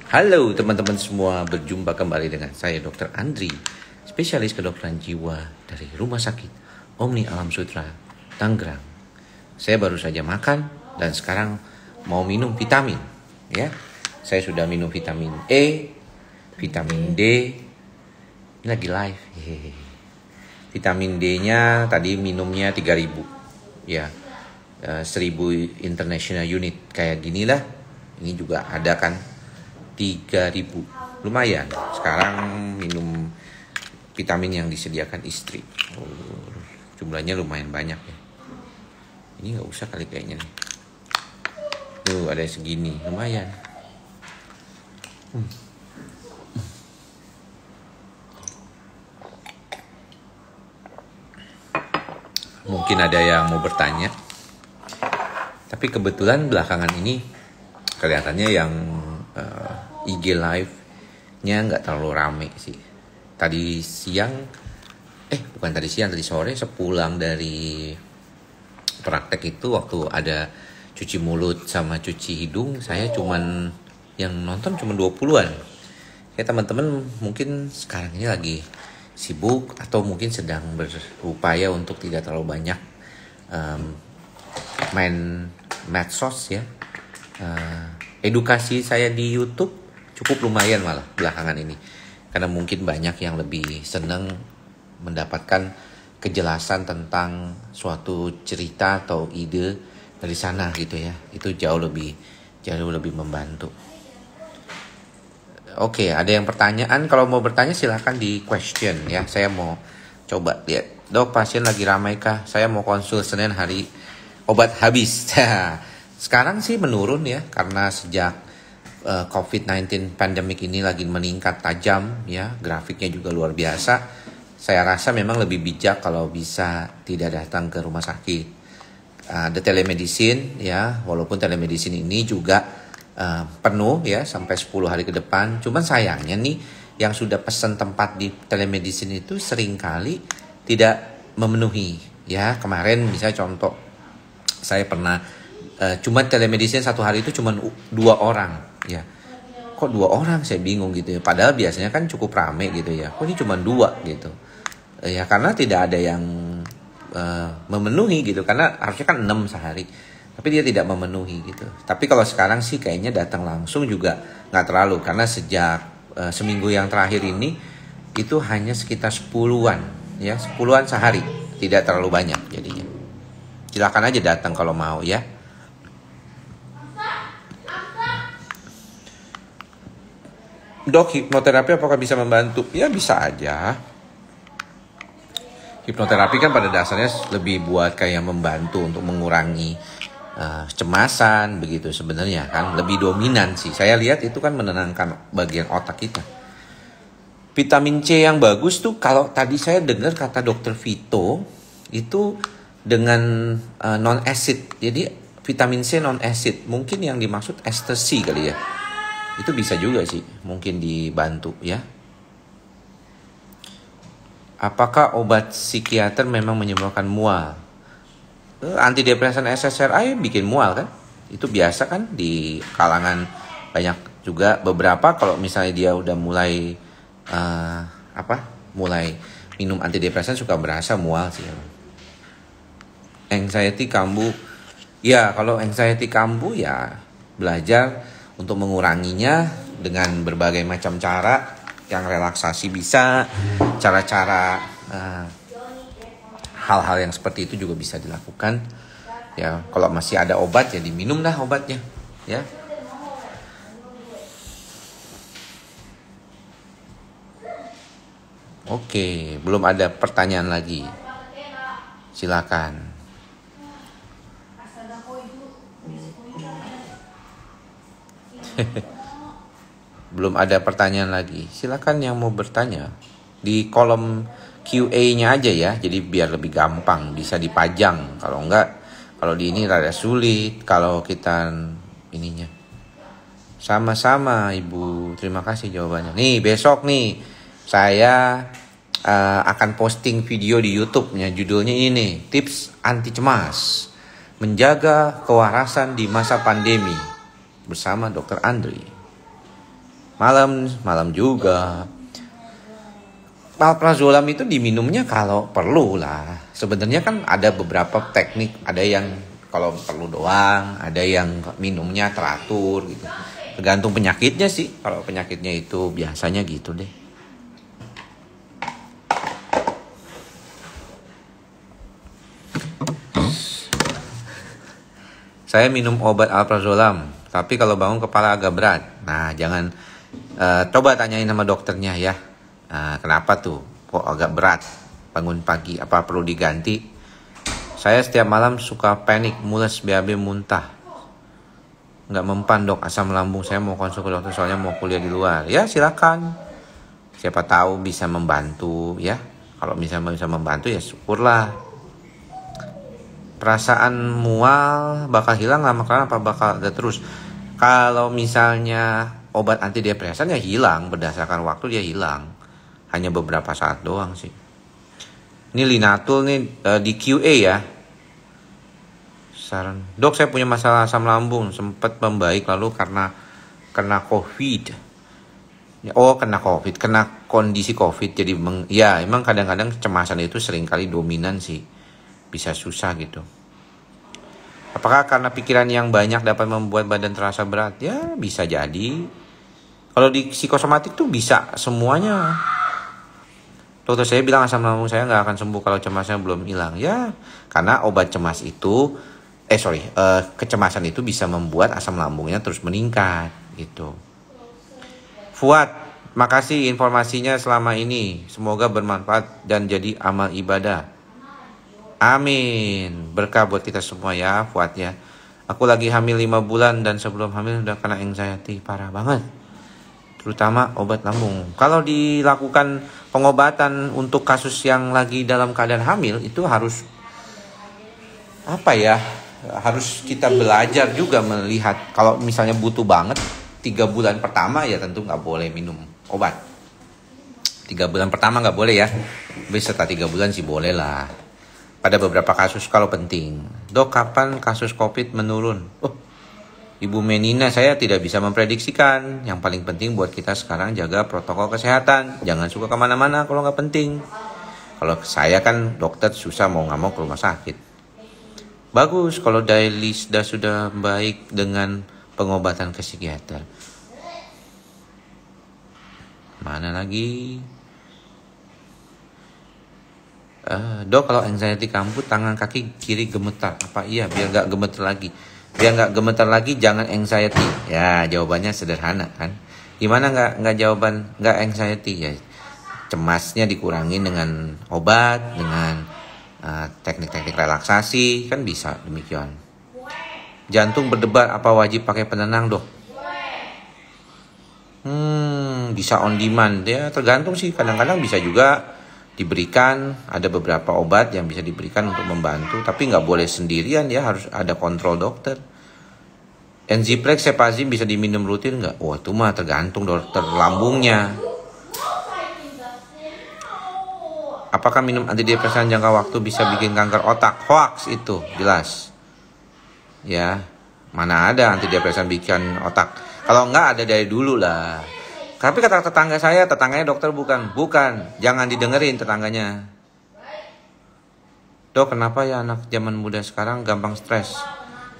Halo teman-teman semua, berjumpa kembali dengan saya Dr. Andri, spesialis kedokteran jiwa dari Rumah Sakit Omni Alam Sutra, Tangerang. Saya baru saja makan dan sekarang mau minum vitamin. Ya, saya sudah minum vitamin E, vitamin D. Ini lagi live. Vitamin D-nya tadi minumnya 3000. Ya, 1000 international unit kayak gini lah. Ini juga ada kan 3000, lumayan. Sekarang minum vitamin yang disediakan istri. Jumlahnya lumayan banyak ya. Ini nggak usah kali kayaknya nih. Tuh ada segini, lumayan. Mungkin ada yang mau bertanya. Tapi kebetulan belakangan ini kelihatannya yang IG live-nya nggak terlalu rame sih. Tadi sore sepulang dari praktek itu waktu ada cuci mulut sama cuci hidung, saya yang nonton cuma 20-an. Kayak teman-teman mungkin sekarang ini lagi sibuk atau mungkin sedang berupaya untuk tidak terlalu banyak main medsos ya. Edukasi saya di YouTube cukup lumayan malah belakangan ini, karena mungkin banyak yang lebih senang mendapatkan kejelasan tentang suatu cerita atau ide dari sana gitu ya. Itu jauh lebih membantu. Oke, ada yang pertanyaan? Kalau mau bertanya silahkan di question ya. Saya mau coba lihat. Dok, pasien lagi ramai kah? Saya mau konsul Senin hari obat habis. Sekarang sih menurun ya, karena sejak COVID-19 pandemic ini lagi meningkat tajam ya, grafiknya juga luar biasa. Saya rasa memang lebih bijak kalau bisa tidak datang ke rumah sakit. Ada telemedicine ya, walaupun telemedicine ini juga penuh ya sampai 10 hari ke depan. Cuman sayangnya nih, yang sudah pesan tempat di telemedicine itu seringkali tidak memenuhi ya. Kemarin misalnya contoh, saya pernah cuma telemedicine satu hari itu cuma 2 orang ya. Kok 2 orang, saya bingung gitu ya. Padahal biasanya kan cukup rame gitu ya. Kok ini cuma 2 gitu ya, karena tidak ada yang memenuhi gitu. Karena harusnya kan 6 sehari, tapi dia tidak memenuhi gitu. Tapi kalau sekarang sih kayaknya datang langsung juga gak terlalu, karena sejak seminggu yang terakhir ini itu hanya sekitar 10-an ya, 10-an sehari, tidak terlalu banyak jadinya. Silakan aja datang kalau mau ya. Dok, hipnoterapi apakah bisa membantu? Ya bisa aja. Hipnoterapi kan pada dasarnya lebih buat kayak membantu untuk mengurangi kecemasan begitu sebenarnya kan. Lebih dominan sih. Saya lihat itu kan menenangkan bagian otak kita. Vitamin C yang bagus tuh kalau tadi saya dengar kata Dokter Vito itu dengan non-acid. Jadi vitamin C non-acid. Mungkin yang dimaksud ekstasi kali ya. Itu bisa juga sih, mungkin dibantu ya. Apakah obat psikiater memang menyebabkan mual? Antidepresan SSRI bikin mual kan? Itu biasa kan di kalangan banyak juga. Beberapa kalau misalnya dia udah mulai mulai minum antidepresan suka berasa mual sih. Anxiety kambuh. Ya, kalau anxiety kambuh ya belajar untuk menguranginya dengan berbagai macam cara. Yang relaksasi bisa, cara-cara hal-hal yang seperti itu juga bisa dilakukan. Ya, kalau masih ada obat ya diminum dah obatnya, ya. Oke, belum ada pertanyaan lagi. Silakan. Belum ada pertanyaan lagi. Silakan yang mau bertanya di kolom QA-nya aja ya. Jadi biar lebih gampang bisa dipajang. Kalau enggak, kalau di ini rada sulit kalau kita ininya. Sama-sama Ibu. Terima kasih jawabannya. Nih, besok nih saya akan posting video di YouTube-nya. Judulnya ini, Tips Anti Cemas, Menjaga Kewarasan di Masa Pandemi bersama Dr. Andri. Malam juga. Alprazolam itu diminumnya kalau perlu lah. Sebenarnya kan ada beberapa teknik, ada yang kalau perlu doang, ada yang minumnya teratur gitu. Tergantung penyakitnya sih. Kalau penyakitnya itu biasanya gitu deh. Saya minum obat alprazolam, tapi kalau bangun kepala agak berat. Nah, jangan coba tanyain sama dokternya ya. Kenapa tuh? Kok agak berat? Bangun pagi, apa perlu diganti? Saya setiap malam suka panik, mules, BAB, muntah. Nggak mempan dok, asam lambung. Saya mau konsul ke dokter soalnya mau kuliah di luar. Ya silakan. Siapa tahu bisa membantu ya. Kalau misalnya bisa membantu ya syukurlah. Perasaan mual bakal hilang lama-kelamaan apa bakal ada terus? Kalau misalnya obat antidepresan ya hilang, berdasarkan waktu dia hilang. Hanya beberapa saat doang sih. Ini Linatul nih di QA ya. Saran, dok saya punya masalah asam lambung, sempat membaik lalu karena kena COVID. Kena COVID, kena kondisi COVID. Jadi ya emang kadang-kadang kecemasan itu seringkali dominan sih. Bisa susah gitu. Apakah karena pikiran yang banyak dapat membuat badan terasa berat? Ya bisa jadi. Kalau di psikosomatik tuh bisa semuanya. Dokter saya bilang asam lambung saya nggak akan sembuh kalau cemasnya belum hilang. Ya, karena obat cemas itu, kecemasan itu bisa membuat asam lambungnya terus meningkat gitu. Fuad, makasih informasinya selama ini. Semoga bermanfaat dan jadi amal ibadah. Amin. Berkah buat kita semua ya, Fuad ya. Aku lagi hamil 5 bulan dan sebelum hamil udah kena anxiety parah banget. Terutama obat lambung. Kalau dilakukan pengobatan untuk kasus yang lagi dalam keadaan hamil itu harus harus kita belajar juga melihat. Kalau misalnya butuh banget 3 bulan pertama ya tentu nggak boleh minum obat. 3 bulan pertama nggak boleh ya. Setelah 3 bulan sih boleh lah. Pada beberapa kasus kalau penting. Dok, kapan kasus COVID menurun? Ibu Menina, saya tidak bisa memprediksikan. Yang paling penting buat kita sekarang jaga protokol kesehatan. Jangan suka kemana-mana kalau nggak penting. Kalau saya kan dokter susah mau nggak mau ke rumah sakit. Bagus kalau Dailista sudah baik dengan pengobatan ke psikiater. Mana lagi? Dok, kalau anxiety kambuh tangan kaki kiri gemetar. Apa iya biar nggak gemetar lagi? Biar nggak gemetar lagi jangan anxiety. Ya jawabannya sederhana kan. Gimana nggak jawaban nggak anxiety ya? Cemasnya dikurangin dengan obat, dengan teknik-teknik relaksasi kan bisa demikian. Jantung berdebar apa wajib pakai penenang dok? Bisa on demand ya tergantung sih. Kadang-kadang bisa juga diberikan, ada beberapa obat yang bisa diberikan untuk membantu, tapi nggak boleh sendirian ya, harus ada kontrol dokter. Enzyplex, Cepazim bisa diminum rutin nggak? Wah itu mah tergantung dokter lambungnya. Apakah minum antidepresan jangka waktu bisa bikin kanker otak? Hoax itu, jelas. Ya, mana ada antidepresan bikin otak? Kalau nggak ada dari dulu lah. Tapi kata tetangganya dokter bukan, jangan didengerin tetangganya. Dok, kenapa ya anak zaman muda sekarang gampang stres?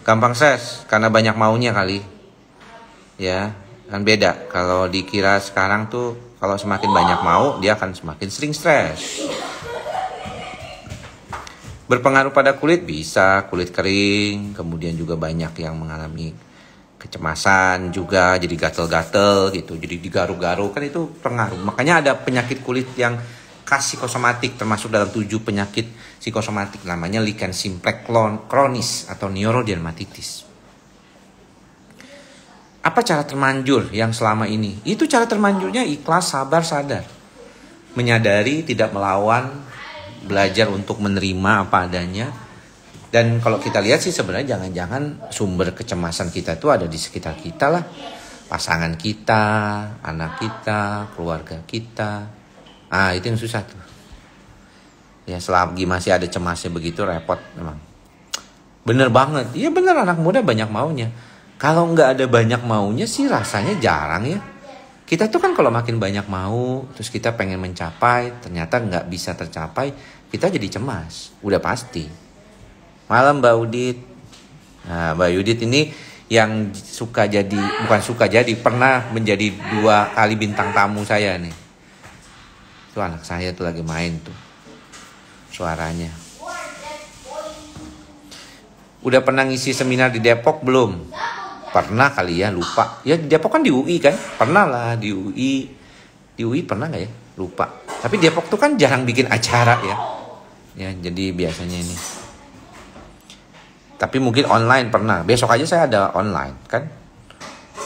Gampang stres karena banyak maunya kali. Ya, kan beda. Kalau dikira sekarang tuh kalau semakin banyak mau, dia akan semakin sering stres. Berpengaruh pada kulit bisa, kulit kering, kemudian juga banyak yang mengalami kecemasan juga, jadi gatel-gatel gitu, jadi digaruk-garuk kan itu pengaruh. Makanya ada penyakit kulit yang khas psikosomatik, termasuk dalam 7 penyakit psikosomatik namanya lichen simplex kronis atau neurodermatitis. Apa cara termanjur yang selama ini? Itu cara termanjurnya ikhlas, sabar, sadar, menyadari, tidak melawan, belajar untuk menerima apa adanya. Dan kalau kita lihat sih sebenarnya jangan-jangan sumber kecemasan kita itu ada di sekitar kita lah. Pasangan kita, anak kita, keluarga kita. Itu yang susah tuh. Ya selagi masih ada cemasnya begitu repot memang. Bener banget. Iya bener anak muda banyak maunya. Kalau nggak ada banyak maunya sih rasanya jarang ya. Kita tuh kan kalau makin banyak mau, terus kita pengen mencapai, ternyata nggak bisa tercapai, kita jadi cemas. Udah pasti. Malam Mbak Udit. Nah, Mbak Udit ini yang bukan suka jadi, pernah menjadi 2 kali bintang tamu saya nih. Itu anak saya tuh lagi main tuh. Suaranya. Udah pernah ngisi seminar di Depok belum? Pernah kali ya, lupa. Ya di Depok kan di UI kan? Pernah lah di UI. Di UI pernah gak ya? Lupa. Tapi Depok tuh kan jarang bikin acara ya. Ya jadi biasanya ini. Tapi mungkin online pernah. Besok aja saya ada online kan?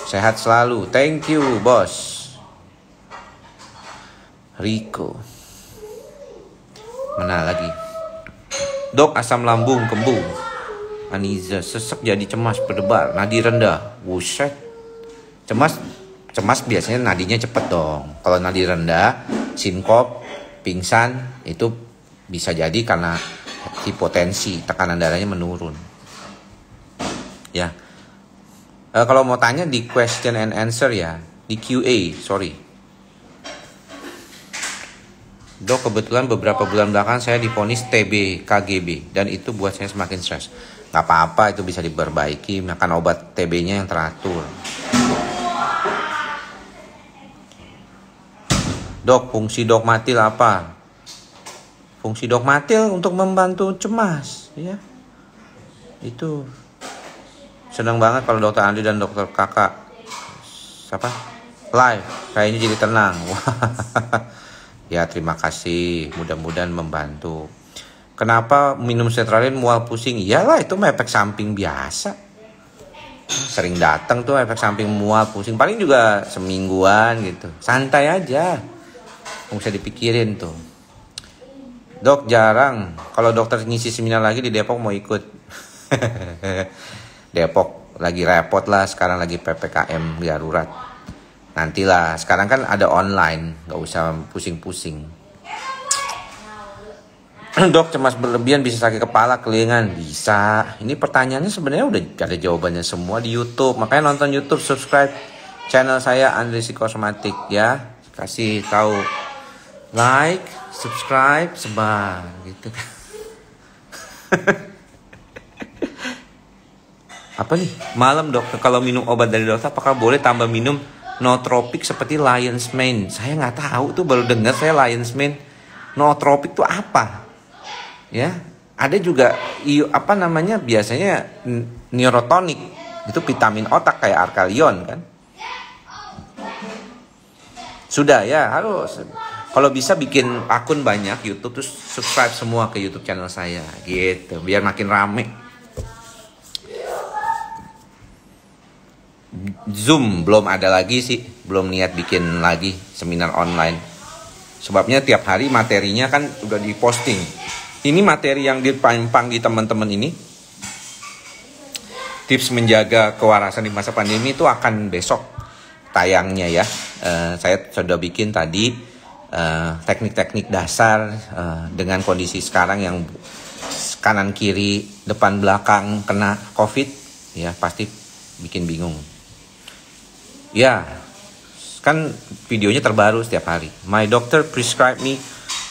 Sehat selalu. Thank you bos. Rico. Mana lagi? Dok, asam lambung kembung. Aniza, sesek jadi cemas berdebar, nadi rendah. Buset. Cemas biasanya nadinya cepet dong. Kalau nadi rendah, sinkop, pingsan, itu bisa jadi karena hipotensi, tekanan darahnya menurun. Ya. Kalau mau tanya di question and answer ya, di QA, sorry. Dok, kebetulan beberapa bulan belakang saya divonis TB KGB dan itu buat saya semakin stres. Gak apa-apa, itu bisa diperbaiki, makan obat TB-nya yang teratur. Dok, fungsi dogmatil apa? Fungsi dogmatil untuk membantu cemas, ya. Itu senang banget kalau dokter Andi dan dokter kakak live, kayaknya jadi tenang. Ya terima kasih, mudah-mudahan membantu. Kenapa minum sertralin mual pusing? Iyalah itu efek samping biasa. Sering datang tuh efek samping mual pusing. Paling juga semingguan gitu. Santai aja. Nggak usah dipikirin tuh. Dok jarang. Kalau dokter ngisi seminar lagi di Depok mau ikut. Depok lagi repot lah. Sekarang lagi PPKM darurat. Nantilah. Sekarang kan ada online. Nggak usah pusing-pusing. Dok, cemas berlebihan bisa sakit kepala, kelingan? Bisa. Ini pertanyaannya sebenarnya udah ada jawabannya semua di YouTube. Makanya nonton YouTube, subscribe channel saya Andri Psikosomatik ya. Kasih tahu, like, subscribe, sebar gitu. Apa nih? Malam dokter, kalau minum obat dari dokter apakah boleh tambah minum nootropik seperti Lion's Mane? Saya nggak tahu tuh, baru dengar saya Lion's Mane. Nootropik tuh apa? Ya, ada juga biasanya neurotonik, itu vitamin otak kayak Arkalion kan. Sudah ya, harus kalau bisa bikin akun banyak YouTube terus subscribe semua ke YouTube channel saya gitu, biar makin rame. Zoom belum ada lagi sih, belum niat bikin lagi seminar online. Sebabnya tiap hari materinya kan udah diposting. Ini materi yang dipampang di teman-teman ini. Tips menjaga kewarasan di masa pandemi itu akan besok tayangnya ya. Saya sudah bikin tadi teknik-teknik dasar dengan kondisi sekarang yang kanan kiri depan belakang kena COVID ya, pasti bikin bingung. Ya, kan videonya terbaru setiap hari. My doctor prescribed me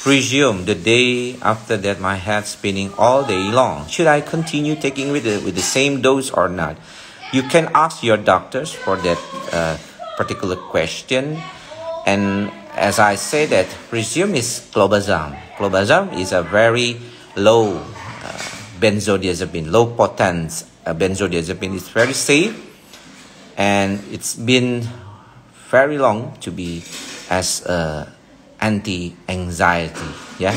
Frisium the day after that my head spinning all day long. Should I continue taking with the same dose or not? You can ask your doctors for that particular question. And as I say that Frisium is clobazam. Clobazam is a very low benzodiazepine, low potence benzodiazepine. It's very safe and it's been very long to be as anti-anxiety ya.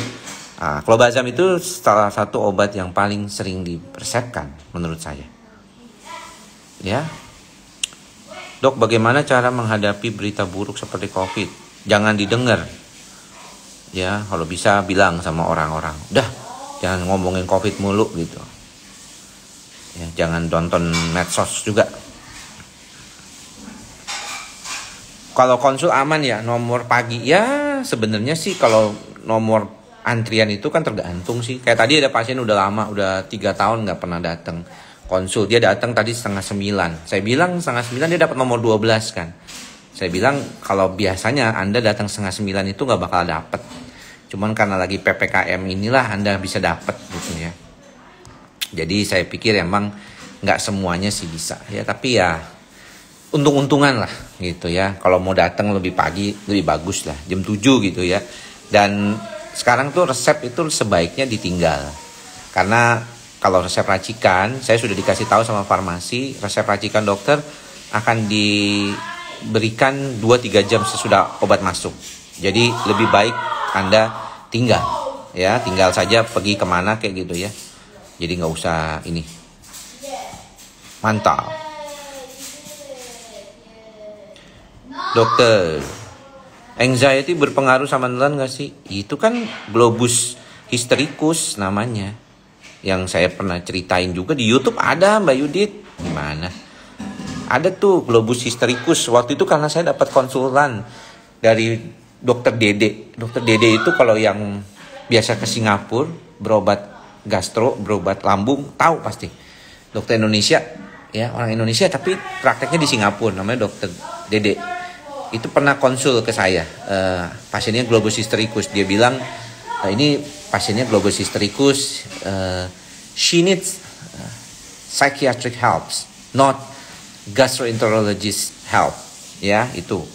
Clobazam itu salah satu obat yang paling sering diresepkan menurut saya. Ya. Dok, bagaimana cara menghadapi berita buruk seperti COVID? Jangan didengar. Ya, kalau bisa bilang sama orang-orang, udah jangan ngomongin COVID mulu gitu. Ya, jangan nonton medsos juga. Kalau konsul aman ya, nomor pagi ya sebenarnya sih kalau nomor antrian itu kan tergantung sih. Kayak tadi ada pasien udah lama, udah 3 tahun nggak pernah datang konsul. Dia datang tadi 8:30. Saya bilang 8:30 dia dapat nomor 12 kan. Saya bilang kalau biasanya Anda datang 8:30 itu nggak bakal dapet. Cuman karena lagi PPKM inilah Anda bisa dapet gitu ya. Jadi saya pikir emang nggak semuanya sih bisa ya, tapi ya untung-untungan lah gitu ya. Kalau mau datang lebih pagi lebih bagus lah, jam 7 gitu ya. Dan sekarang tuh resep itu sebaiknya ditinggal. Karena kalau resep racikan, saya sudah dikasih tahu sama farmasi, resep racikan dokter akan diberikan 2-3 jam sesudah obat masuk. Jadi lebih baik Anda tinggal ya, tinggal saja pergi kemana kayak gitu ya. Jadi nggak usah ini. Mantap. Dokter, anxiety berpengaruh sama nelan nggak sih? Itu kan globus hystericus namanya. Yang saya pernah ceritain juga di YouTube ada Mbak Yudit. Gimana? Ada tuh globus hystericus. Waktu itu karena saya dapat konsulan dari Dokter Dede. Dokter Dede itu kalau yang biasa ke Singapura berobat gastro, berobat lambung, tahu pasti. Dokter Indonesia, ya orang Indonesia tapi prakteknya di Singapura, namanya Dokter Dede. Itu pernah konsul ke saya, pasiennya globus hystericus. Dia bilang, ini pasiennya globus hystericus, she needs psychiatric help, not gastroenterologist help. Ya, itu.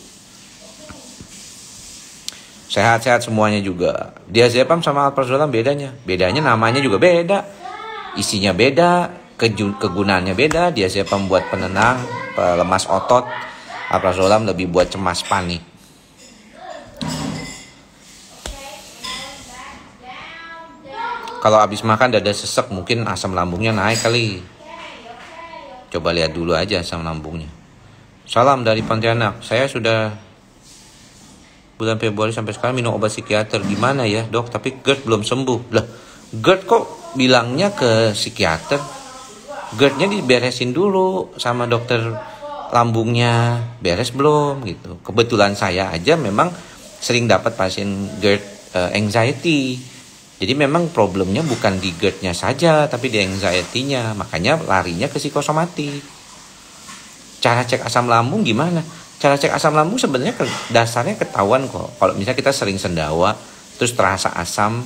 Sehat-sehat semuanya juga. Diazepam sama alprazolam bedanya. Bedanya namanya juga beda. Isinya beda, kegunaannya beda. Diazepam buat penenang, pelemas otot. Alprazolam lebih buat cemas panik. Kalau habis makan dada sesek mungkin asam lambungnya naik kali. Coba lihat dulu aja asam lambungnya. Salam dari Pontianak. Saya sudah bulan Februari sampai sekarang minum obat psikiater. Gimana ya dok? Tapi GERD belum sembuh. Lah, GERD kok bilangnya ke psikiater? GERD-nya diberesin dulu sama dokter lambungnya. Beres belum gitu. Kebetulan saya aja memang sering dapat pasien GERD anxiety. Jadi memang problemnya bukan di GERD-nya saja, tapi di anxiety-nya. Makanya larinya ke psikosomatik. Cara cek asam lambung gimana? Cara cek asam lambung sebenarnya dasarnya ketahuan kok. Kalau misalnya kita sering sendawa, terus terasa asam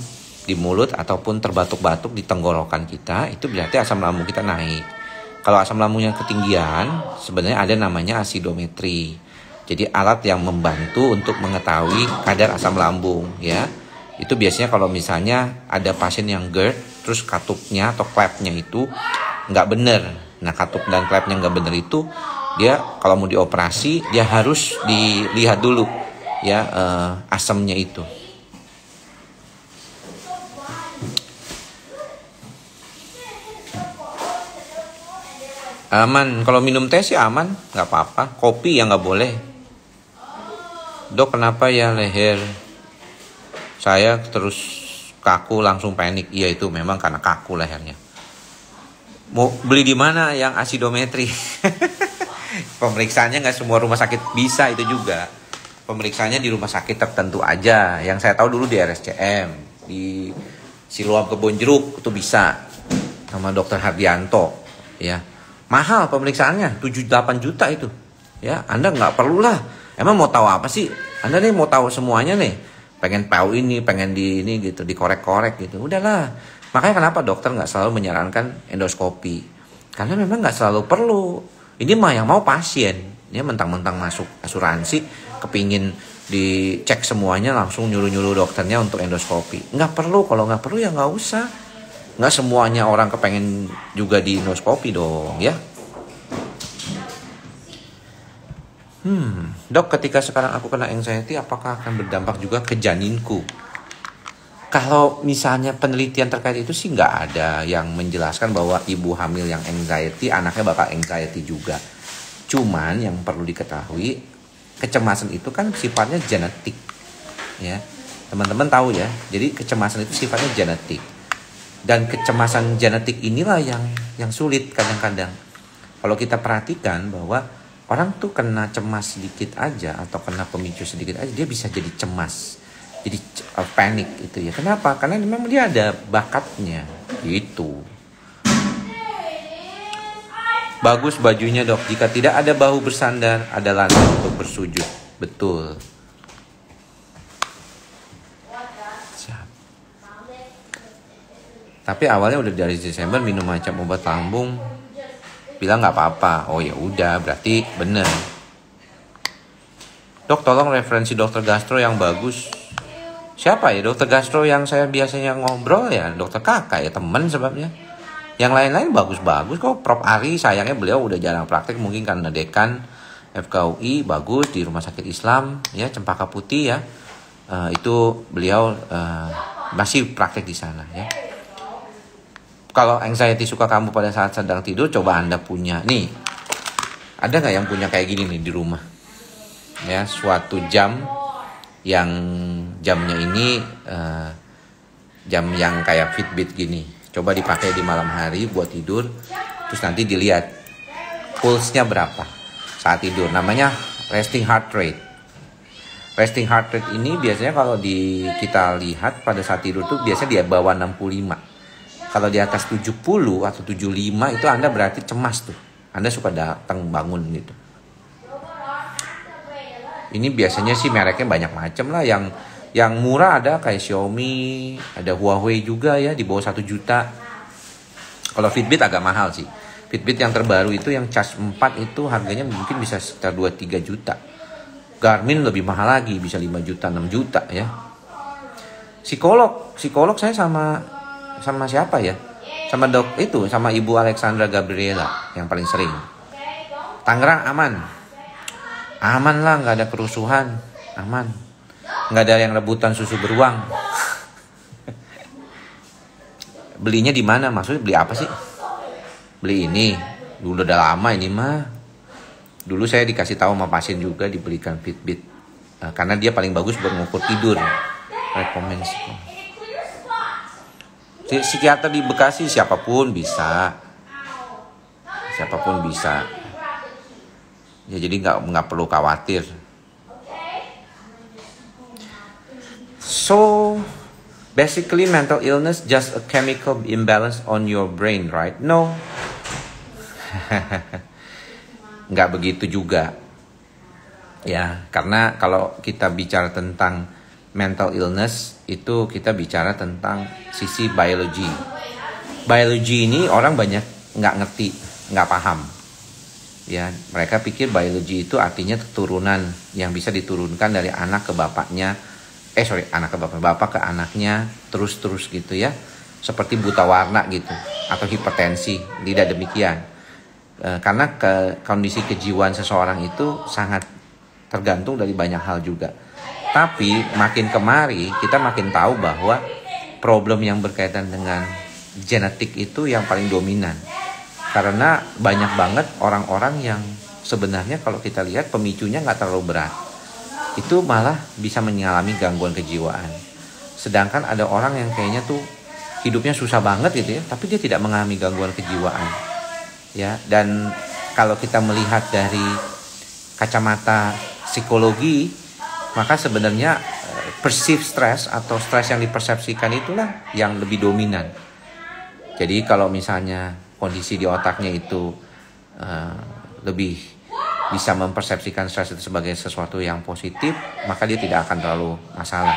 di mulut ataupun terbatuk-batuk di tenggorokan kita, itu berarti asam lambung kita naik. Kalau asam lambungnya ketinggian, sebenarnya ada namanya asidometri. Jadi alat yang membantu untuk mengetahui kadar asam lambung ya. Itu biasanya kalau misalnya ada pasien yang GERD, terus katupnya atau klepnya itu nggak bener. Nah katup dan klepnya nggak bener itu, dia kalau mau dioperasi dia harus dilihat dulu ya asamnya itu. Aman, kalau minum teh sih aman, nggak apa-apa. Kopi yang nggak boleh. Dok kenapa ya leher saya terus kaku langsung panik? Iya itu memang karena kaku lehernya. Mau beli di mana yang asidometri? Pemeriksaannya nggak semua rumah sakit bisa itu juga. Pemeriksaannya di rumah sakit tertentu aja. Yang saya tahu dulu di RSCM, di Siloam Kebonjeruk itu bisa sama Dokter Hardianto. Ya, mahal pemeriksaannya 7-8 juta itu. Ya, Anda nggak perlulah. Emang mau tahu apa sih? Anda nih mau tahu semuanya nih. Pengen tahu ini, pengen di ini gitu, dikorek-korek gitu. Udahlah. Makanya kenapa dokter nggak selalu menyarankan endoskopi? Karena memang nggak selalu perlu. Ini mah yang mau pasien. Dia mentang-mentang masuk asuransi, kepingin dicek semuanya langsung nyuruh-nyuruh dokternya untuk endoskopi. Nggak perlu, kalau nggak perlu ya nggak usah. Nggak semuanya orang kepengen juga di endoskopi dong ya. Dok, ketika sekarang aku kena anxiety, apakah akan berdampak juga ke janinku? Kalau misalnya penelitian terkait itu sih nggak ada yang menjelaskan bahwa ibu hamil yang anxiety, anaknya bakal anxiety juga. Cuman yang perlu diketahui, kecemasan itu kan sifatnya genetik. Ya, teman-teman tahu ya. Jadi kecemasan itu sifatnya genetik. Dan kecemasan genetik inilah yang sulit kadang-kadang. Kalau kita perhatikan bahwa orang tuh kena cemas sedikit aja atau kena pemicu sedikit aja, dia bisa jadi cemas. Jadi panik gitu ya. Kenapa? Karena memang dia ada bakatnya gitu. Bagus bajunya dok. Jika tidak ada bahu bersandar, ada lantai untuk bersujud. Betul. Siap. Tapi awalnya udah dari Desember minum macam obat lambung, bilang nggak apa-apa. Oh ya udah, berarti bener. Dok, tolong referensi dokter gastro yang bagus. Siapa ya dokter gastro yang saya biasanya ngobrol ya? Dokter Kakak ya, temen sebabnya. Yang lain-lain bagus-bagus kok. Prof. Ari sayangnya beliau udah jarang praktek, mungkin karena dekan FKUI, bagus di Rumah Sakit Islam ya, Cempaka Putih ya. Itu beliau masih praktek di sana ya. Kalau anxiety suka kamu pada saat sedang tidur, coba Anda punya. Nih, ada nggak yang punya kayak gini nih di rumah? Ya, suatu jam yang jamnya ini jam yang kayak Fitbit gini. Coba dipakai di malam hari buat tidur, terus nanti dilihat pulsnya berapa saat tidur. Namanya resting heart rate. Resting heart rate ini biasanya kalau kita lihat pada saat tidur tuh biasanya di bawah 65. Kalau di atas 70 atau 75 itu Anda berarti cemas tuh. Anda suka datang bangun gitu. Ini biasanya sih mereknya banyak macam lah. Yang murah ada kayak Xiaomi, ada Huawei juga ya di bawah 1 juta. Kalau Fitbit agak mahal sih. Fitbit yang terbaru itu yang charge 4 itu harganya mungkin bisa sekitar 2-3 juta. Garmin lebih mahal lagi, bisa 5 juta, 6 juta ya. Psikolog saya sama siapa ya? Sama sama Ibu Alexandra Gabriela yang paling sering. Tangerang aman. Aman lah, nggak ada kerusuhan, aman. Nggak ada yang rebutan susu beruang. Belinya di mana? Maksudnya beli apa sih? Beli ini. Dulu udah lama ini mah. Dulu saya dikasih tahu sama pasien juga dibelikan Fitbit. Karena dia paling bagus buat mengukur tidur. Rekomendasi. Psikiater di Bekasi siapapun bisa. Siapapun bisa. Ya jadi nggak perlu khawatir. So basically mental illness just a chemical imbalance on your brain, right? No. Nggak begitu juga. Ya, karena kalau kita bicara tentang mental illness itu kita bicara tentang sisi biologi. Biologi ini orang banyak nggak ngerti, nggak paham. Ya, mereka pikir biologi itu artinya keturunan yang bisa diturunkan dari anak ke bapaknya. Anak ke bapak ke anaknya terus gitu ya. Seperti buta warna gitu atau hipertensi. Tidak demikian. Karena kondisi kejiwaan seseorang itu sangat tergantung dari banyak hal juga. Tapi makin kemari kita makin tahu bahwa problem yang berkaitan dengan genetik itu yang paling dominan. Karena banyak banget orang-orang yang sebenarnya kalau kita lihat pemicunya nggak terlalu berat. Itu malah bisa mengalami gangguan kejiwaan. Sedangkan ada orang yang kayaknya tuh hidupnya susah banget gitu ya, tapi dia tidak mengalami gangguan kejiwaan. Ya, dan kalau kita melihat dari kacamata psikologi, maka sebenarnya perceived stress atau stres yang dipersepsikan itulah yang lebih dominan. Jadi kalau misalnya kondisi di otaknya itu lebih bisa mempersepsikan stres itu sebagai sesuatu yang positif, maka dia tidak akan terlalu masalah.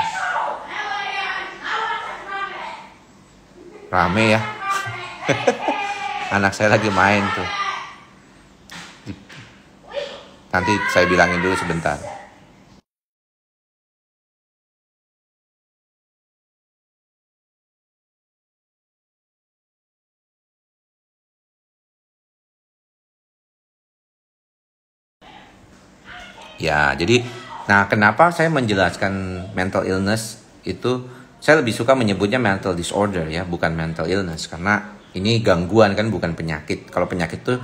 Rame ya. Anak saya lagi main tuh. Nanti saya bilangin dulu sebentar. Ya, jadi kenapa saya menjelaskan mental illness itu, saya lebih suka menyebutnya mental disorder ya, bukan mental illness, karena ini gangguan kan, bukan penyakit. Kalau penyakit tuh,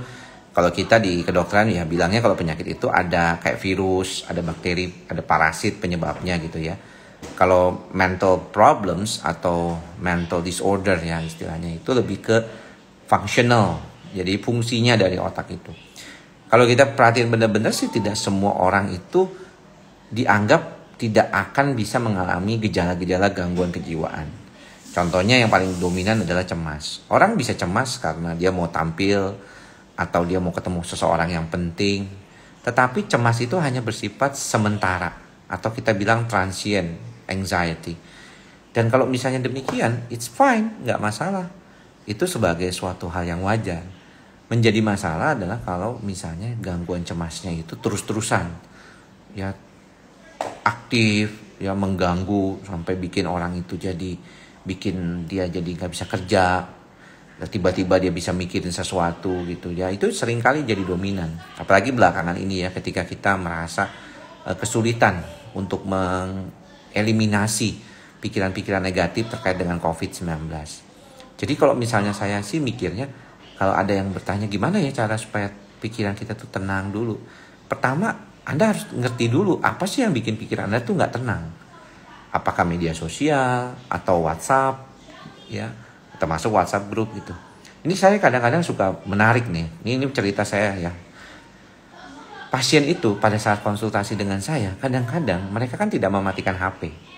kalau kita di kedokteran ya bilangnya kalau penyakit itu ada kayak virus, ada bakteri, ada parasit penyebabnya gitu ya. Kalau mental problems atau mental disorder ya istilahnya itu lebih ke functional, jadi fungsinya dari otak itu. Kalau kita perhatiin benar-benar sih tidak semua orang itu dianggap tidak akan bisa mengalami gejala-gejala gangguan kejiwaan. Contohnya yang paling dominan adalah cemas. Orang bisa cemas karena dia mau tampil atau dia mau ketemu seseorang yang penting. Tetapi cemas itu hanya bersifat sementara, atau kita bilang transient anxiety. Dan kalau misalnya demikian, it's fine, nggak masalah. Itu sebagai suatu hal yang wajar. Menjadi masalah adalah kalau misalnya gangguan cemasnya itu terus-terusan, ya aktif, ya mengganggu sampai bikin orang itu bikin dia jadi nggak bisa kerja. Tiba-tiba dia bisa mikirin sesuatu gitu ya, itu seringkali jadi dominan. Apalagi belakangan ini ya, ketika kita merasa kesulitan untuk mengeliminasi pikiran-pikiran negatif terkait dengan COVID-19. Jadi kalau misalnya saya sih mikirnya, kalau ada yang bertanya gimana ya cara supaya pikiran kita tuh tenang dulu. Pertama, Anda harus ngerti dulu apa sih yang bikin pikiran Anda tuh nggak tenang. Apakah media sosial atau WhatsApp, ya, termasuk WhatsApp grup gitu. Ini saya kadang-kadang suka menarik nih. Ini cerita saya ya. Pasien itu pada saat konsultasi dengan saya, kadang-kadang mereka kan tidak mematikan HP.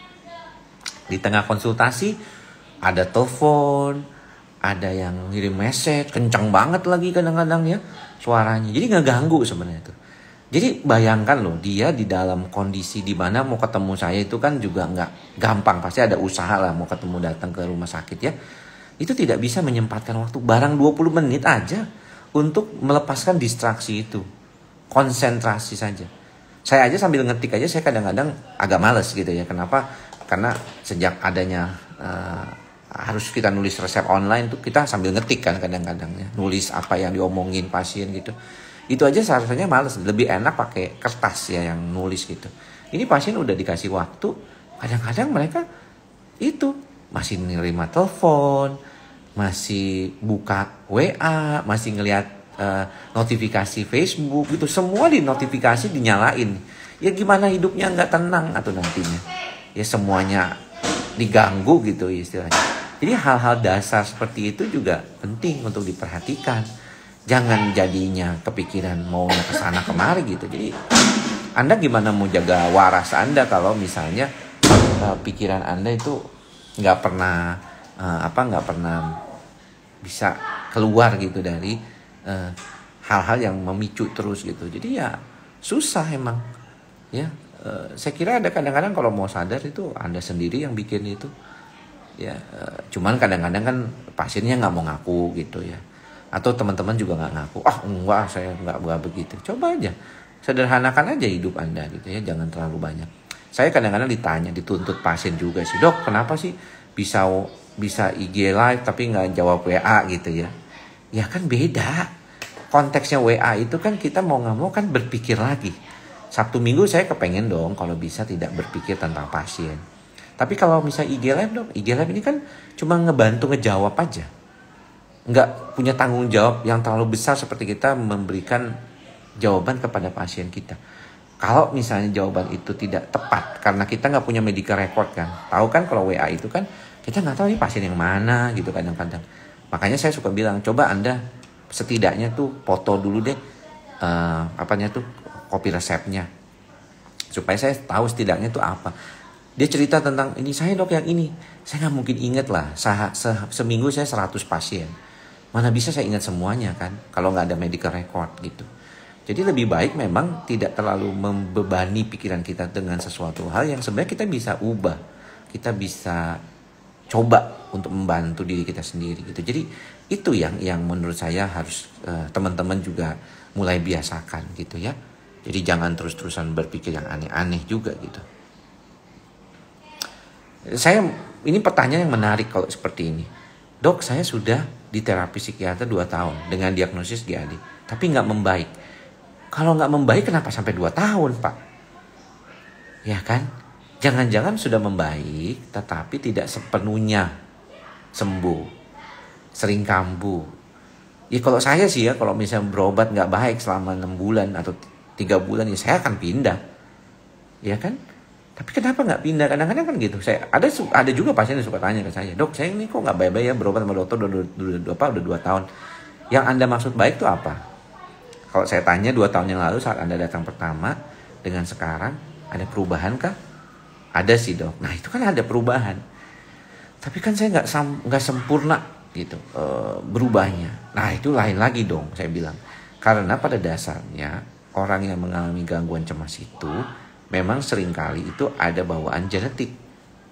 Di tengah konsultasi ada telepon, ada yang ngirim message, kencang banget lagi kadang-kadang ya suaranya. Jadi ngeganggu sebenarnya itu. Jadi bayangkan loh, dia di dalam kondisi di mana mau ketemu saya itu kan juga nggak gampang. Pasti ada usaha lah mau ketemu, datang ke rumah sakit ya. Itu tidak bisa menyempatkan waktu barang 20 menit aja untuk melepaskan distraksi itu. Konsentrasi saja. Saya aja sambil ngetik aja saya kadang-kadang agak males gitu ya. Kenapa? Karena sejak adanya harus kita nulis resep online tuh kita sambil ngetik kan kadang-kadang ya. Nulis apa yang diomongin pasien gitu. Itu aja seharusnya males. Lebih enak pakai kertas ya yang nulis gitu. Ini pasien udah dikasih waktu. Kadang-kadang mereka itu masih nerima telepon, masih buka WA, masih ngelihat notifikasi Facebook gitu. Semua di notifikasi dinyalain. Ya gimana hidupnya nggak tenang atau nantinya. Ya semuanya diganggu gitu istilahnya. Jadi hal-hal dasar seperti itu juga penting untuk diperhatikan. Jangan jadinya kepikiran maunya kesana kemari gitu. Jadi Anda gimana mau jaga waras Anda kalau misalnya pikiran Anda itu nggak pernah bisa keluar gitu dari hal-hal yang memicu terus gitu. Jadi ya susah emang ya. Saya kira ada kadang-kadang kalau mau sadar itu Anda sendiri yang bikin itu ya. Cuman kadang-kadang kan pasiennya nggak mau ngaku gitu ya, atau teman-teman juga nggak ngaku. Enggak, saya nggak begitu. Coba aja sederhanakan aja hidup Anda gitu ya, jangan terlalu banyak. Saya kadang-kadang dituntut pasien juga sih, dok kenapa sih bisa IG live tapi nggak jawab WA gitu ya. Ya kan beda konteksnya. WA itu kan kita mau nggak mau kan berpikir lagi. Sabtu Minggu saya kepengen dong kalau bisa tidak berpikir tentang pasien. Tapi kalau misalnya IG live dong, IG live ini kan cuma ngebantu ngejawab aja. Nggak punya tanggung jawab yang terlalu besar seperti kita memberikan jawaban kepada pasien kita. Kalau misalnya jawaban itu tidak tepat karena kita nggak punya medical record kan. Tahu kan kalau WA itu kan kita nggak tahu ini pasien yang mana gitu kadang-kadang. Makanya saya suka bilang coba Anda setidaknya tuh foto dulu deh kopi resepnya. Supaya saya tahu setidaknya tuh apa. Dia cerita tentang ini saya dok yang ini. Saya nggak mungkin ingat lah. Seminggu saya 100 pasien. Mana bisa saya ingat semuanya kan. Kalau nggak ada medical record gitu. Jadi lebih baik memang tidak terlalu membebani pikiran kita dengan sesuatu hal yang sebenarnya kita bisa ubah. Kita bisa coba untuk membantu diri kita sendiri gitu. Jadi itu yang menurut saya harus teman-teman juga mulai biasakan gitu ya. Jadi jangan terus-terusan berpikir yang aneh-aneh juga gitu. Ini pertanyaan yang menarik kalau seperti ini. Dok, saya sudah di terapi psikiater 2 tahun dengan diagnosis GAD, tapi nggak membaik. Kalau nggak membaik kenapa sampai 2 tahun, Pak? Ya kan? Jangan-jangan sudah membaik, tetapi tidak sepenuhnya sembuh. Sering kambuh. Ya kalau saya sih ya, kalau misalnya berobat nggak baik selama 6 bulan atau 3 bulan ya saya akan pindah. Ya kan? Tapi kenapa nggak pindah? Kadang-kadang kan gitu. Ada juga pasien yang suka tanya ke saya, dok saya ini kok nggak baik-baik ya berobat sama dokter udah 2 tahun. Yang Anda maksud baik itu apa? Kalau saya tanya 2 tahun yang lalu saat Anda datang pertama dengan sekarang ada perubahan kah? Ada sih dok. Nah itu kan ada perubahan. Tapi kan saya nggak sempurna gitu berubahnya. Nah itu lain lagi dong saya bilang, karena pada dasarnya orang yang mengalami gangguan cemas itu memang seringkali itu ada bawaan genetik.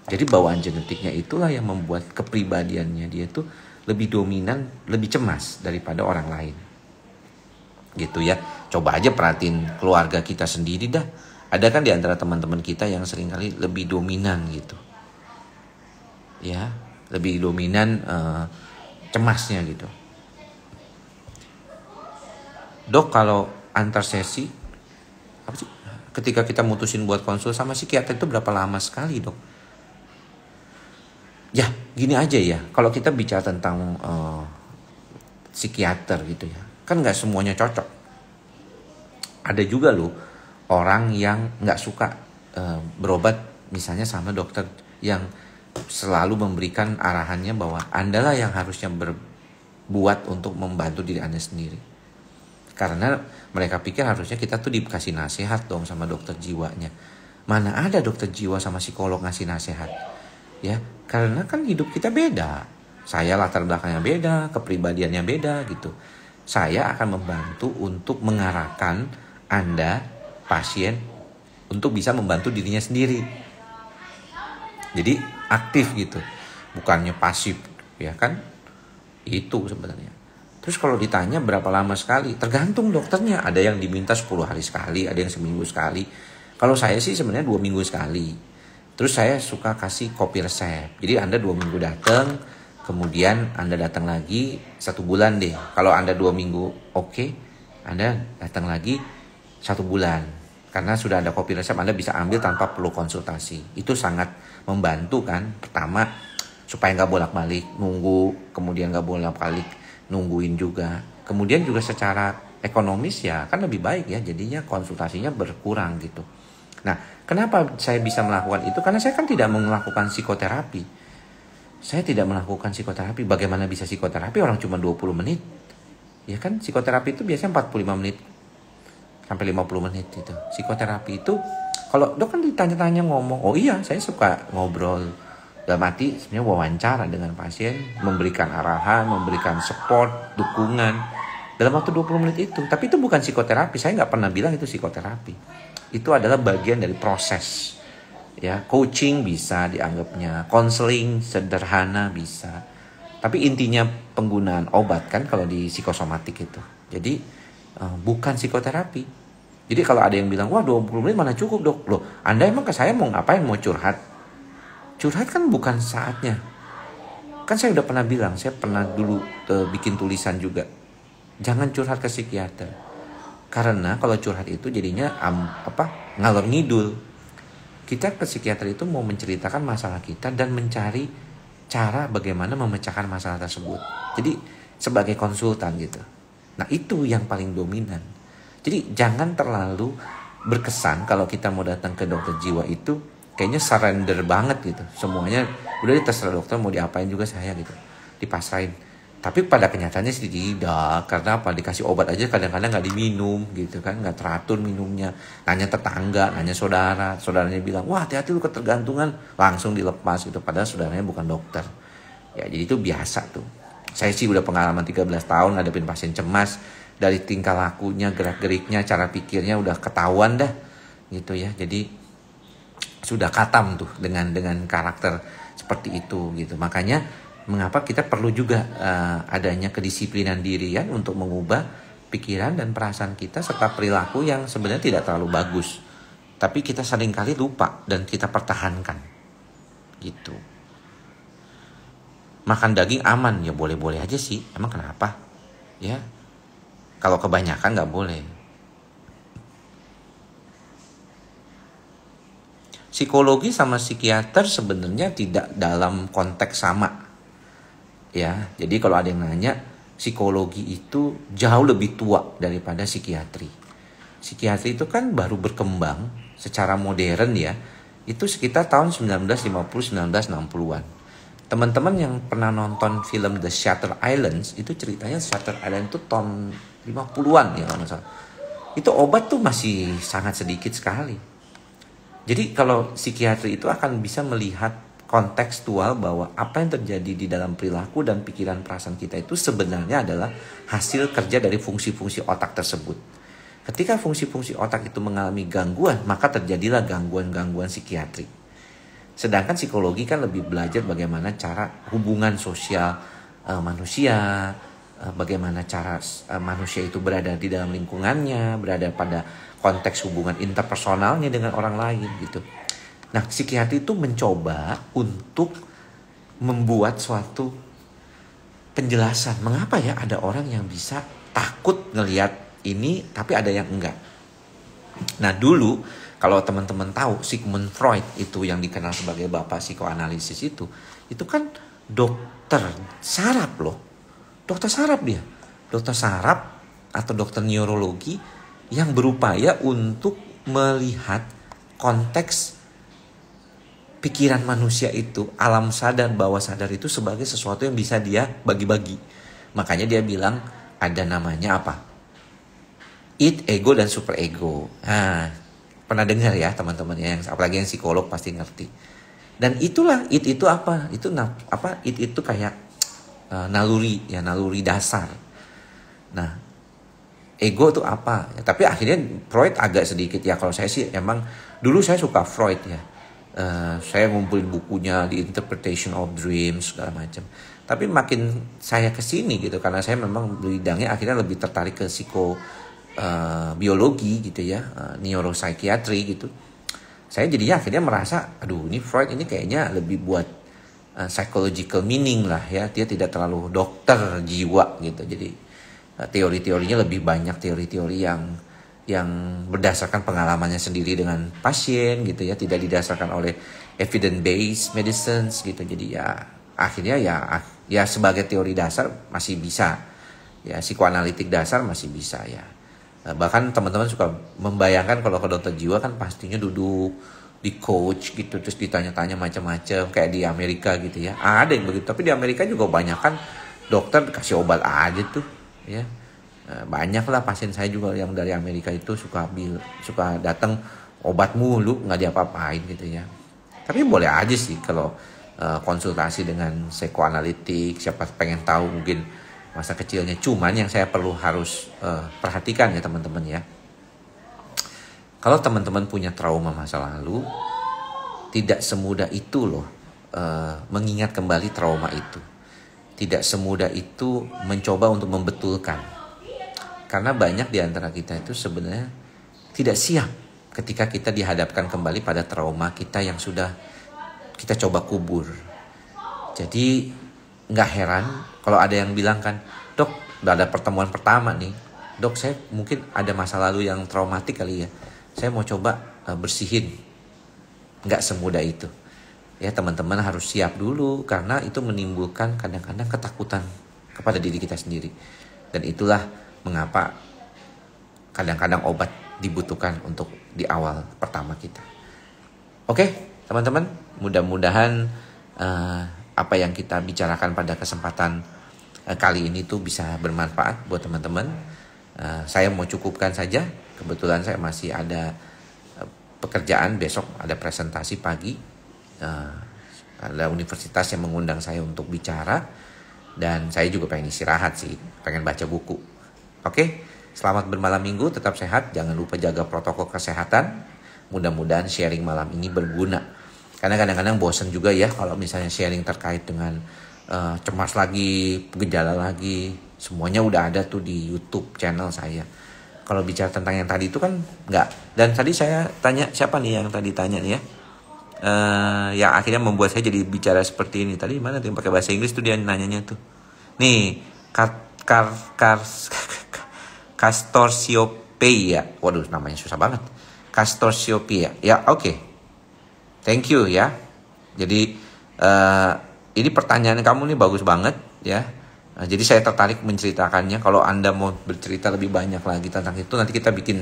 Jadi bawaan genetiknya itulah yang membuat kepribadiannya dia tuh lebih dominan, lebih cemas daripada orang lain. Gitu ya. Coba aja perhatiin keluarga kita sendiri dah. Ada kan di antara teman-teman kita yang seringkali lebih dominan gitu. Ya, lebih dominan cemasnya gitu. Dok, kalau antar sesi apa sih? Ketika kita mutusin buat konsul sama psikiater itu berapa lama sekali, Dok? Ya, gini aja ya. Kalau kita bicara tentang psikiater gitu ya, kan nggak semuanya cocok. Ada juga loh orang yang nggak suka berobat misalnya sama dokter yang selalu memberikan arahannya bahwa Andalah yang harusnya berbuat untuk membantu diri Anda sendiri. Karena mereka pikir harusnya kita tuh dikasih nasihat dong sama dokter jiwanya. Mana ada dokter jiwa sama psikolog ngasih nasihat? Ya, karena kan hidup kita beda. Saya latar belakangnya beda, kepribadiannya beda gitu. Saya akan membantu untuk mengarahkan Anda, pasien, untuk bisa membantu dirinya sendiri. Jadi aktif gitu, bukannya pasif, ya kan? Itu sebenarnya. Terus kalau ditanya berapa lama sekali, tergantung dokternya. Ada yang diminta 10 hari sekali, ada yang seminggu sekali. Kalau saya sih sebenarnya 2 minggu sekali. Terus saya suka kasih kopi resep. Jadi Anda 2 minggu datang, kemudian Anda datang lagi 1 bulan deh. Kalau Anda 2 minggu oke, Anda datang lagi 1 bulan. Karena sudah ada kopi resep, Anda bisa ambil tanpa perlu konsultasi. Itu sangat membantu kan. Pertama, supaya nggak bolak-balik nunggu, kemudian nggak bolak-balik nungguin juga. Kemudian juga secara ekonomis ya kan lebih baik ya, jadinya konsultasinya berkurang gitu. Nah, kenapa saya bisa melakukan itu? Karena saya kan tidak melakukan psikoterapi. Saya tidak melakukan psikoterapi. Bagaimana bisa psikoterapi? Orang cuma 20 menit. Ya kan, psikoterapi itu biasanya 45 menit sampai 50 menit itu. Psikoterapi itu kalau dok kan ditanya-tanya ngomong, oh iya saya suka ngobrol. Dalam arti sebenarnya wawancara dengan pasien, memberikan arahan, memberikan support, dukungan dalam waktu 20 menit itu. Tapi itu bukan psikoterapi. Saya nggak pernah bilang itu psikoterapi. Itu adalah bagian dari proses. Ya, coaching bisa dianggapnya, konseling sederhana bisa. Tapi intinya penggunaan obat kan kalau di psikosomatik itu. Jadi bukan psikoterapi. Jadi kalau ada yang bilang, wah 20 menit mana cukup dok. Loh, Anda emang ke saya mau ngapain? Mau curhat? Curhat kan bukan saatnya. Kan saya udah pernah bilang, saya pernah dulu bikin tulisan juga. Jangan curhat ke psikiater. Karena kalau curhat itu jadinya ngalor ngidul. Kita ke psikiater itu mau menceritakan masalah kita dan mencari cara bagaimana memecahkan masalah tersebut. Jadi sebagai konsultan gitu. Nah itu yang paling dominan. Jadi jangan terlalu berkesan kalau kita mau datang ke dokter jiwa itu kayaknya surrender banget gitu. Semuanya udah terserah dokter mau diapain juga saya gitu. Dipasrahin. Tapi pada kenyataannya sih tidak. Karena apa? Dikasih obat aja kadang-kadang gak diminum gitu kan. Gak teratur minumnya. Nanya tetangga, nanya saudara. Saudaranya bilang, wah hati-hati lu ketergantungan. Langsung dilepas gitu. Padahal saudaranya bukan dokter. Ya jadi itu biasa tuh. Saya sih udah pengalaman 13 tahun ngadepin pasien cemas. Dari tingkah lakunya, gerak-geriknya, cara pikirnya udah ketahuan dah. Gitu ya. Jadi sudah katam tuh dengan karakter seperti itu gitu. Makanya mengapa kita perlu juga adanya kedisiplinan diri ya untuk mengubah pikiran dan perasaan kita serta perilaku yang sebenarnya tidak terlalu bagus. Tapi kita seringkali lupa dan kita pertahankan. Gitu. Makan daging aman ya boleh-boleh aja sih. Emang kenapa? Ya. Kalau kebanyakan nggak boleh. Psikologi sama psikiater sebenarnya tidak dalam konteks sama. Ya, jadi kalau ada yang nanya, psikologi itu jauh lebih tua daripada psikiatri. Psikiatri itu kan baru berkembang secara modern ya. Itu sekitar tahun 1950-1960-an. Teman-teman yang pernah nonton film The Shutter Islands, itu ceritanya Shutter Island itu tahun 50-an ya kalau nggak salah. Itu obat tuh masih sangat sedikit sekali. Jadi kalau psikiatri itu akan bisa melihat kontekstual bahwa apa yang terjadi di dalam perilaku dan pikiran perasaan kita itu sebenarnya adalah hasil kerja dari fungsi-fungsi otak tersebut. Ketika fungsi-fungsi otak itu mengalami gangguan, maka terjadilah gangguan-gangguan psikiatri. Sedangkan psikologi kan lebih belajar bagaimana cara hubungan sosial manusia, bagaimana cara manusia itu berada di dalam lingkungannya, berada pada konteks hubungan interpersonalnya dengan orang lain gitu. Nah, psikiatri itu mencoba untuk membuat suatu penjelasan mengapa ya ada orang yang bisa takut ngelihat ini tapi ada yang enggak. Nah, dulu kalau teman-teman tahu Sigmund Freud itu yang dikenal sebagai bapak psikoanalisis itu kan dokter saraf loh. Dokter saraf dia. Dokter saraf atau dokter neurologi yang berupaya untuk melihat konteks pikiran manusia itu, alam sadar, bawah sadar itu sebagai sesuatu yang bisa dia bagi-bagi. Makanya dia bilang ada namanya apa? Id, ego, dan super ego. Nah, pernah dengar ya teman-teman ya, apalagi yang psikolog pasti ngerti. Dan itulah id itu apa? Id itu kayak naluri ya, naluri dasar. Nah, ego itu apa? Ya, tapi akhirnya Freud agak sedikit ya, kalau saya sih emang dulu saya suka Freud ya. Saya ngumpulin bukunya The Interpretation of Dreams segala macam. Tapi makin saya kesini gitu, karena saya memang bidangnya akhirnya lebih tertarik ke biologi gitu ya, neuropsychiatry gitu. Saya jadinya akhirnya merasa, aduh ini Freud ini kayaknya lebih buat psychological meaning lah ya. Dia tidak terlalu dokter jiwa gitu. Jadi teori-teorinya lebih banyak teori-teori yang berdasarkan pengalamannya sendiri dengan pasien gitu ya, tidak didasarkan oleh evidence based medicines gitu. Jadi ya akhirnya ya sebagai teori dasar masih bisa ya, psikoanalitik dasar masih bisa ya. Bahkan teman-teman suka membayangkan kalau ke dokter jiwa kan pastinya duduk di coach gitu, terus ditanya-tanya macam-macam kayak di Amerika gitu ya. Ada yang begitu, tapi di Amerika juga banyak kan dokter kasih obat aja tuh ya. Banyak lah pasien saya juga yang dari Amerika itu suka datang obat mulu, nggak diapa-apain gitu ya. Tapi boleh aja sih kalau konsultasi dengan psikoanalitik, siapa pengen tahu mungkin masa kecilnya. Cuman yang saya perlu harus perhatikan ya teman-teman ya, kalau teman-teman punya trauma masa lalu, tidak semudah itu loh mengingat kembali trauma itu. Tidak semudah itu mencoba untuk membetulkan. Karena banyak di antara kita itu sebenarnya tidak siap ketika kita dihadapkan kembali pada trauma kita yang sudah kita coba kubur. Jadi nggak heran kalau ada yang bilang kan, dok udah ada pertemuan pertama nih, dok saya mungkin ada masa lalu yang traumatik kali ya, saya mau coba bersihin. Nggak semudah itu. Ya teman-teman harus siap dulu, karena itu menimbulkan kadang-kadang ketakutan kepada diri kita sendiri. Dan itulah mengapa kadang-kadang obat dibutuhkan untuk di awal pertama kita. Oke teman-teman, mudah-mudahan apa yang kita bicarakan pada kesempatan kali ini tuh bisa bermanfaat buat teman-teman. Saya mau cukupkan saja, kebetulan saya masih ada pekerjaan, besok ada presentasi pagi, ada universitas yang mengundang saya untuk bicara, dan saya juga pengen istirahat sih, pengen baca buku. Oke, selamat bermalam minggu, tetap sehat, jangan lupa jaga protokol kesehatan. Mudah-mudahan sharing malam ini berguna. Karena kadang-kadang bosan juga ya kalau misalnya sharing terkait dengan cemas lagi, gejala lagi, semuanya udah ada tuh di YouTube channel saya. Kalau bicara tentang yang tadi itu kan enggak. Dan tadi saya tanya, siapa nih yang tadi tanya nih ya? Yang akhirnya membuat saya jadi bicara seperti ini. Tadi mana tuh yang pakai bahasa Inggris tuh dia nanyanya tuh. Nih, Castorsiopea. Waduh, namanya susah banget. Castorsiopea. Ya, oke. Thank you ya. Jadi ini pertanyaan kamu nih bagus banget ya. Jadi saya tertarik menceritakannya. Kalau Anda mau bercerita lebih banyak lagi tentang itu, nanti kita bikin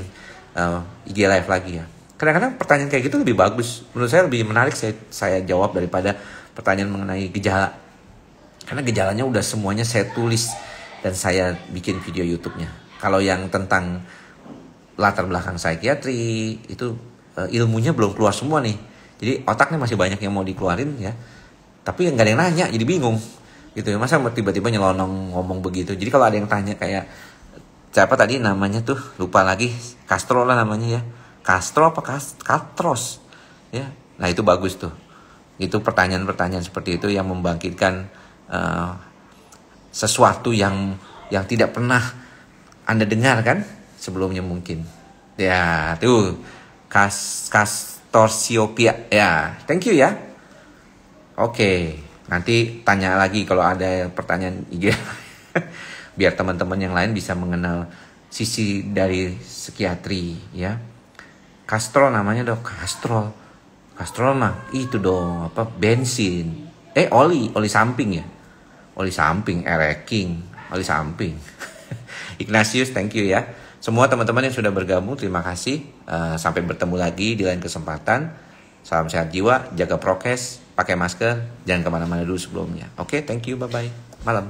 IG live lagi ya. Kadang-kadang pertanyaan kayak gitu lebih bagus. Menurut saya lebih menarik saya jawab daripada pertanyaan mengenai gejala. Karena gejalanya udah semuanya saya tulis dan saya bikin video YouTube-nya. Kalau yang tentang latar belakang psikiatri itu ilmunya belum keluar semua nih. Jadi otaknya masih banyak yang mau dikeluarin ya. Tapi nggak ada yang nanya, jadi bingung gitu ya. Masa tiba-tiba nyelonong ngomong begitu. Jadi kalau ada yang tanya kayak siapa tadi namanya tuh, lupa lagi, Castro lah namanya ya, Castro apa Castros ya. Nah itu bagus tuh, itu pertanyaan-pertanyaan seperti itu yang membangkitkan sesuatu yang tidak pernah Anda dengar kan sebelumnya mungkin ya. Tuh Castorsiopia ya, thank you ya. Oke, nanti tanya lagi kalau ada pertanyaan IG biar teman-teman yang lain bisa mengenal sisi dari psikiatri ya. Kastrol namanya dok, kastrol mah itu dong apa, bensin, oli samping ya, oli samping, ereking, oli samping. Ignatius, thank you ya. Semua teman-teman yang sudah bergabung, terima kasih. Sampai bertemu lagi di lain kesempatan. Salam sehat jiwa, jaga prokes, pakai masker, jangan kemana-mana dulu sebelumnya. Oke, thank you, bye-bye. Malam.